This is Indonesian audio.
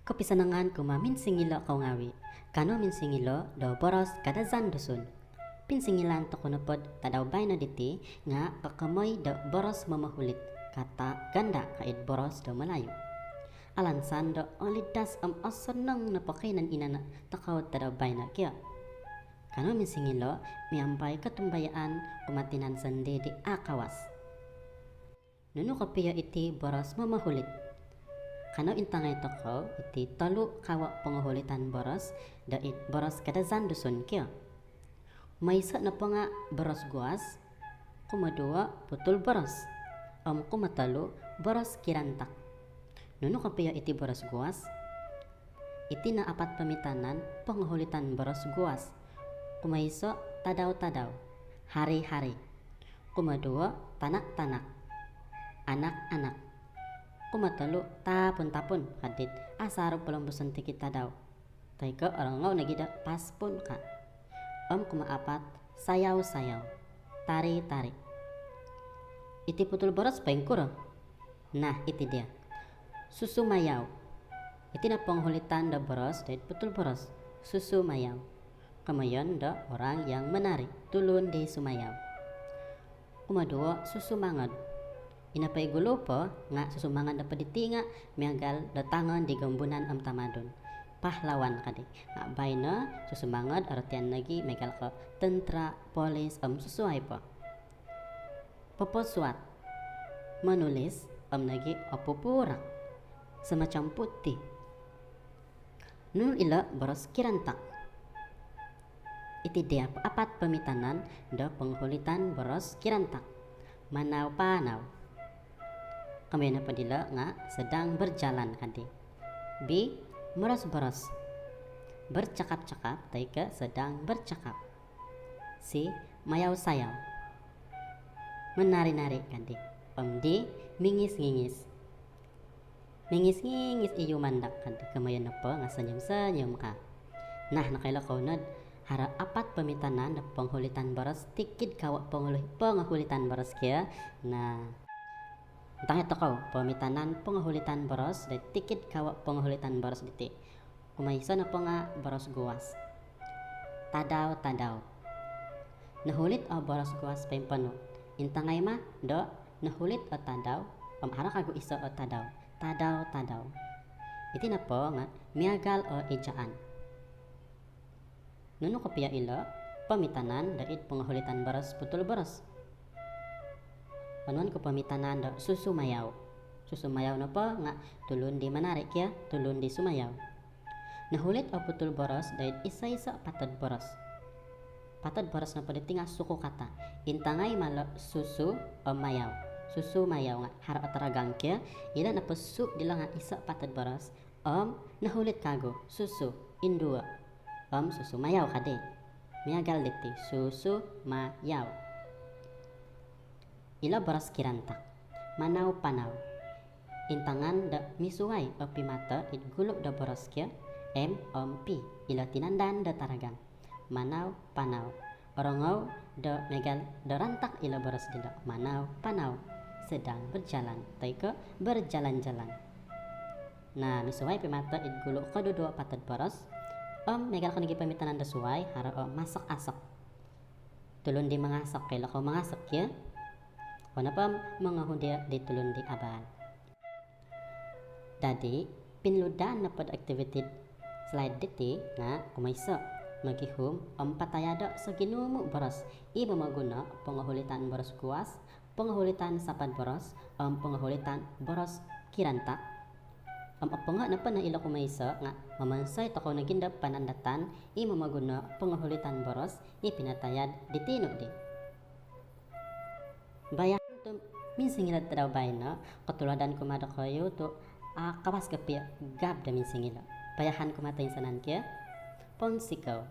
Kepisanangan kuma min singilo kau ngawi. Kano min singilo do boros kada zan dusun. Pin singilan to kunupod tadaw bay na diti nga kakamoy do boros mamahulit. Kata ganda kait boros do malayo. Alansan do olidas asanang napakinan inana takaw tadaw bay na kya. Kano min singilo miampay katumbayaan kumatinan sandi di akawas. Nuno kapiya iti boros mamahulit. Kano intangay toko iti talo kawa pangahulitan boros dait boros kada zanduson kya. Maysa na pa nga boros guas, kumadua putol boros, kumatalo boros kirantak. Nuno kapiya iti boros guas, iti na apat pamitanan pangahulitan boros guas. Kumayso tadaw-tadaw, hari-hari. Kumadua tanak-tanak, anak-anak. Kumatalo tapon-tapon kadit asaro palambusan ti kita daw. Tay ka arangaw nagida paspon ka. Kumaapat sayaw-sayaw, tari-tari. Iti putol boros pengkuro. Nah iti dia. Susumayaw. Iti na panghulitan da boros dahil putol boros. Susumayaw. Kamayon da orang yang menari tulun di sumayaw. Kumadua susumangad. Inapay gulo po nga susumangan dapat ditinga miagal datangan di gambunan tamadon. Pahlawan kadi. Nga bay na susumangad artian lagi megal ka tentra polis susuay po. Poposwat. Manulis lagi apupurak. Semacam putih. Nun ila boros kirantak. Iti dia apat pamitanan da panghulitan boros kirantak. Manaw-panaw. Kami na padila nga sedang berjalan kadi. B. Boros-boros. Bercakap-cakap taika sedang bercakap. C. Mayaw-sayaw. Menari-nari kadi. D. Mingis-ngingis. Mingis-ngingis iyo mandak kadi. Kamayan na po nga senyum-senyum ka. Nah nakailakaw na hara apat pamitanan na panghulitan boros tikid kawa panghulitan boros kaya na tangit ako pamitanan pangahulitan boros dahil tikit kawa pangahulitan boros diti. Kumaysa na po nga boros guwas. Tadaw-tadaw. Nahulit o boros guwas paimpano. Intangay ma do nahulit o tadaw. Hara kago isa o tadaw. Tadaw-tadaw. Iti na po nga miagal o ijaan. Nuno kapiya ilo pamitanan dahil pangahulitan boros putol boros. Panuan ko pamitanan do susumayaw. Susumayaw na po nga tulun di manarik ya, tulun di sumayaw. Nahulit o putol boros dahil isa-isa patad boros. Patad boros na po diti nga suko kata. Intangay malo susu o mayaw. Susu mayaw nga hara ataragang kya. Ila na po su dila nga isa patad boros. Nahulit kago susu indua. Susu mayaw kade. Miagal diti susu mayaw. Ila boros kirantak. Manaw-panaw. Intangan da misuway o pimata it gulok da boros kya. P. Ila tinandan da taragang. Manaw-panaw. Orongaw da megal da rantak ila boros dila. Manaw-panaw. Sedang berjalan. Taika berjalan-jalan. Nah misuway pimata it gulok ka dua patad boros. Megal ka nagi pamitanan da suway hara masak-asak. Tulun di mangasak kaila ko mangasak kya. Wana pa mga hudia di tulun di abal. Dadi, pinludan na pod activity slide diti nga kumaysa magihum patayada sa ginumo boros. Iba maguna pangahulitan boros kuwas, pangahulitan sapad boros, pangahulitan boros kiranta. Apanga na pa na ila kumaysa nga mamansay tako naginda panandatan ima maguna pangahulitan boros ipinatayad ditino di. Bayak minsan ngila tadaw bay na katuladan kumada kayo to kawas kapia gab da minsan ngila payahan kumatay sanan kya ponsikaw